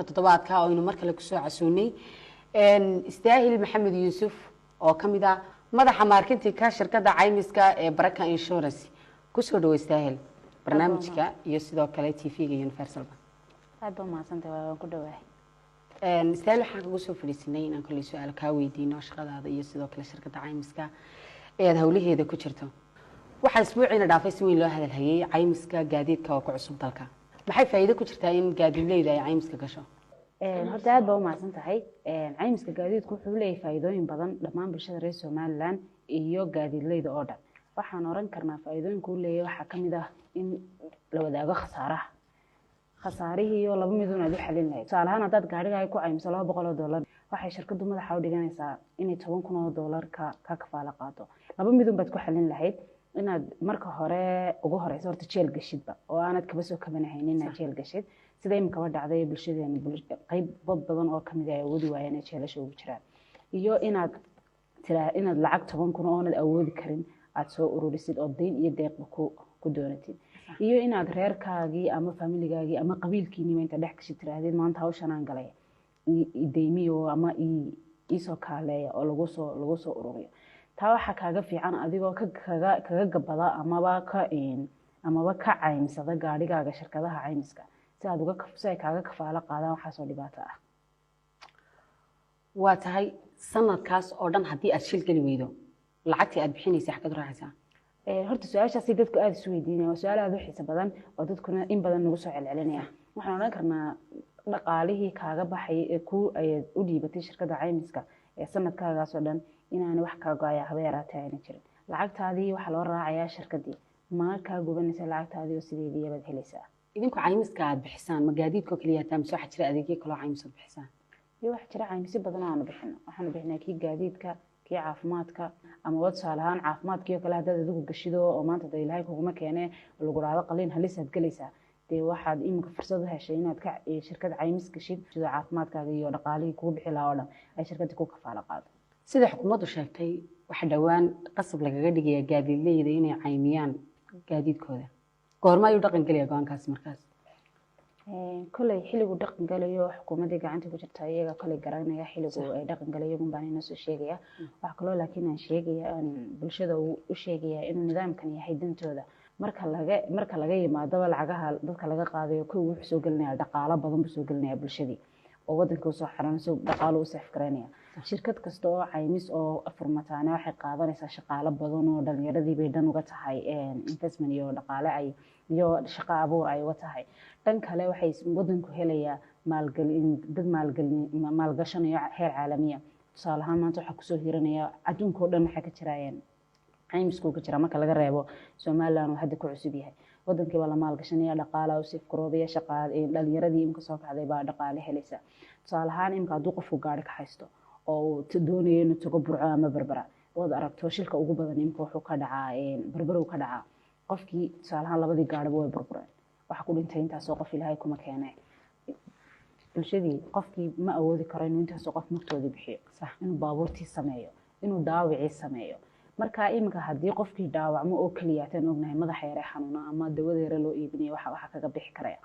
toddobaadka oo aynu markale ku soo casuunay istaahil maxamed yuusuf oo ka mid ah madaxa marketingka shirkadda caymiska ee Baraka Insurance ku soo dhaw istaahil barnaamijka iyo sidoo kale TV-ga Universal aad baa mahadsantahay waan ku dhawahay istaahil waxaan kugu soo fadhiisanay inaan kulli su'aal ka weydiino shaqadaada iyo sidoo kale shirkadda caymiska ee hawlaheeda ku jirto waxa isbuuciina dhaafay si weyn loo hadalhayay caymiska gaadiidka oo ku cusub dalka maxay faa'iido ku jirtaa in gaadiidleyda ay caymiska gasho horta aad baa u mahadsantahay caymiska gaadiidku wuxuu leeyahay faa'iidooyin badan dhammaan bulshada reer Somaliland iyo gaadiidleyda oo dhan waxaan oran karnaa faa'iidooyinka uu leeyahay waxa kamid ah in la wadaago khasaarihii iyo laba midun aad u xalin lahayd tusaalahaan haddaad gaarigaaga ku caymiso $200 waxay shirkadu madaxa u dhiganaysaa inay $10,000 ka kafaalo qaado laba midun baad ku xalin lahayd inaad marka hore ugu horeyso horta jeel gashidba oo aanad kaba soo kabanahaynin inaad jeel gashid sida imika ba dhacday bulshadeena qayb badan oo kamid ah awoodi waayeen inay jeelasha ugu jiraan iyo inaad lacag 10,000 oo aanad awoodi karin aad soo ururisid oo deyn iyo deeqba ku doonatid iyo inaad reerkaagii ama familigaagii ama qabiilkiinii inta dhex gashid tiraahdeed maanta hawshan aan galay deymiyo ama isoo kaaleeya oo lagu soo ururiyo taa waxa kaaga fiican adigoo kaga gabada amaba ka caymsada gaadhigaaga shirkadaha caymiska si ay kaaga kafaalo qaadaan waxa soo dhibaato ah waa tahay sanadkaas oo dhan haddii aad shil gali weydo lacagtii aad bixinaysa xagad raacaysaa horta su-aashaasi dadku aad isu weydiinaya waa su-aal aad u xiiso badan oo dadkuna in badan nagu soo celcelinaya waxaan odhan karnaa dhaqaalihii kaaga baxay ee ayaad u dhiibatay shirkadda caymiska ee sanadkaagaas oo dhan inaan wax ka go'aya haba yaraatay ayna jirin lacagtaadii waxa loo raacayaa shirkadii ma ka gubanaysa lacagtaadii oo sideedii baad helaysaa idinku caymiska aad bixisaan ma gaadiidka kaliya taa mise waxa jira adeegyo kale oo caymis aad bixisaan iyo waxa jira caymisyo badan oo aan bixino waxaan bixinaa kii gaadiidka kii caafimaadka ama wad saalahaan caafimaadkiyo kale haddaad adigu gashido oo maanta da ilaahay kuguma keenee lagu raado qalin halis aad galaysaa dee waxaad imika fursad u heshay inaad ka shirkad caymis gashid sida caafimaadkaaga iyo dhaqaalihii kugu bixi lahaa oo dhan ay shirkadii ku kafaalo qaado sida xukuumaddu sheegtay waxa dhawaan qasab lagaga dhigaya gaadiidleyda inay caymiyaan gaadiidkooda goorma ayuu dhaqan galaya go'aankaas markaas kolay xiligu dhaqan galayo xukuumadii gacanta ku jirta iyaga kolay garanaya xiligu ay dhaqan galayo baan inoo soo sheegaya waxa kaloo laakiin aan sheegaya bulshada u sheegaya inuu nidaamkan yahay dantooda marka laga yimaado lacagaha dadka laga qaadayo kuwa wuxuu soo gelinaya dhaqaale badan buu soo gelinaya bulshadii oo wadanka soo xiranayso dhaqaale u safkareynaya shirkad kasta oo caymis oo furmataana waxay qaadanaysaa shaqaale badan oo dhalinyaradii bay dhan uga tahay investment iyo dhaqaale ay iyo shaqo abuur ay uga tahay dhan kale waxay wadanku helayaa maalgashanaya heer caalamiya tusaale ahaan maanta waxaa kusoo hiranaya adduunka oo dhan waxaa ka jirayeen caymisku ka jira marka laga reebo Somaliland oo hadda ku cusub yahay wadankii baa la maalgashanaya dhaqaale oo si korobaya shaqaale dhalinyaradii imka soo kacday baa dhaqaale helaysa tusaale ahaan imka hadduu qofku gaari ka haysto oo doonayo inuu tago Burco ama Berbera wad aragto shilka ugu badan imka wuxuu ka dhacaa Berbera uu ka dhacaa qofkii tusaale ahaan labadii gaariba way burbureen waxa ku dhintay intaas oo qof ilaahay kuma keenay bulshadii qofkii ma awoodi karo inuu intaas oo qof martoodii bixiyo sax inuu baabuurtii sameeyo inuu dhaawicii sameeyo marka imika haddii qofkii dhaawacmo oo kaliya tan ognahay madaxa yare xanuuna ama dawada yare loo iibinayo waxa kaga bixi karaya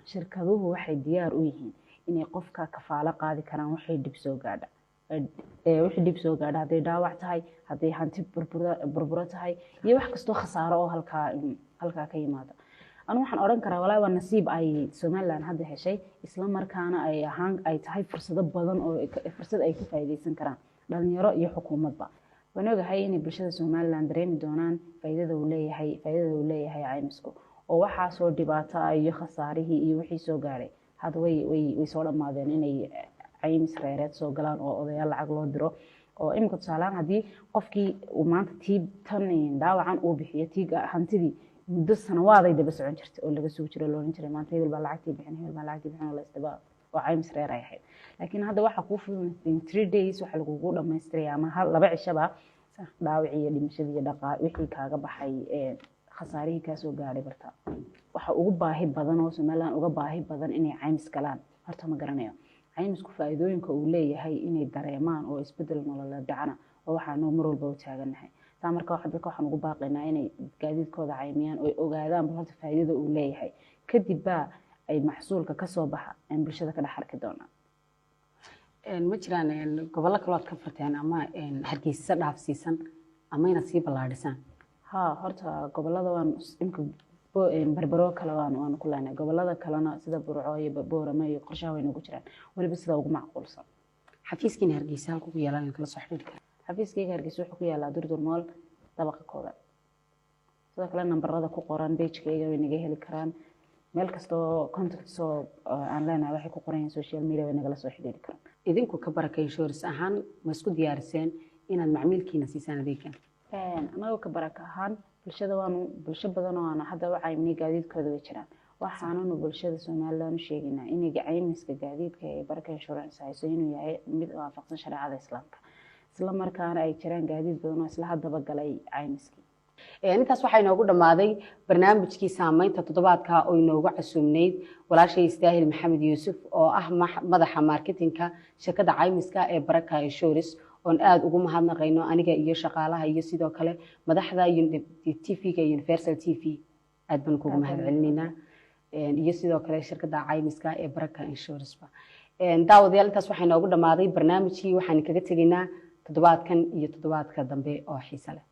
shirkaduhu waxay diyaar u yihiin inay qofka kafaalo qaadi karaan waxay dib soo gaadha hadday dhaawac tahay hadday hanti burbura tahay iyo wax kastoo khasaaro oo halkaa ka yimaada anu waxaan oran karaa walaa waa nasiib ay Somaliland hadda heshay isla markaana ay tahay fursado badan oo fursad ay ka faa'iideysan karaan dhalinyaro iyo xukuumadba waan ogahay in bulshada Somaliland dareemi doonaan faa'iidada uu leeyahay caymisku oo waxa soo dhibaato iyo khasaarihii iyo wixii soo gaaray hadda way soo dhamaadeen inay caymis reereed soo galaan oo odayaal lacag loo diro oo imka tusaalaan haddii qofkii uu maanta tan dhaawacan uu bixiyo hantidii muddo sanawaaday daba socon jirtay oo laga soo jiro loolan jiray maanta hebel baa lacagtii bixin oo la isdaba oo caymis reer ay ahayd laakiin hadda waxa ku fududan 3 days waxa lagu dhameystiraya ama laba cishaba dhaawacii iyo dhimashadii iyo dhaqaale wixii kaaga baxay khasaarihii ka soo gaaray barta waxa ugu baahi badan oo Somaliland uga baahi badan inay caymis galaan horta ma garanayo caymisku faa'iidooyinka uu leeyahay inay dareemaan oo isbedel nololeed dhacana oo waxaanu mar walba u taaganahay taa marka dadka waxaan ugu baaqaynaa inay gaadiidkooda caymiyaan oo ogaadaan horta faa'iidada uu leeyahay kadib ay maxsuulka ka soo baxa aan bulshada ka dhex arki doonaa. ma jiraan gobollo kale ood ka furteen ama hargeysa dhaafsiisan ama inaad sii ballaadhisaan? haa, horta gobollada waan imka barbaro kale waan ku leenahay. gobollada kalena sida Burco iyo Boorama iyo qorshaha way nagu jiraan, waliba sida ugu macquulsan. xafiiskiina hargeysa halka ku yaalaan kala soo xiriiri kara? xafiiskayga Hargeysa wuxuu ku yaalaa Durdur Mall dabaqa koowaad. sidoo kale nambarada ku qoran page-kayga way naga heli karaan. meel kastoo contact soo aan leenahay waxay ku qoran yihiin social media way nagala soo xiriiri karaan. idinku ka Baraka Insurance ahaan ma isku diyaariseen inaad macmiilkiina siisaan adeegan? anagoo ka Baraka ahaan bulsho badan oo aan hadda u cayminay gaadiidkooda way jiraan. waxaananu bulshada Soomaaliland u sheegaynaa in caymiska gaadiidka ee Baraka Insurance hayso inuu yahay mid waafaqsan shareecada Islaamka, isla markaana ay jiraan gaadiid badan oo isla haddaba galay caymiskii. intaas waxaa inoogu dhammaaday barnaamijkii saamaynta toddobaadka oo inoogu casuumnayd walaashay Istaahil Maxamed Yuusuf oo ah madaxa marketingka shirkadda caymiska ee Baraka Insurance oon aad ugu mahadnaqayno aniga iyo shaqaalaha iyo sidoo kale madaxda TV-ga Universal TV. aad baan kugu mahadcelinaynaa iyo sidoo kale shirkadda caymiska ee Baraka Insurance. daawadayaal intaas waxaa inoogu dhammaaday barnaamijkii. waxaan kaga tegaynaa toddobaadkan iyo toddobaadka dambe oo xiiso leh.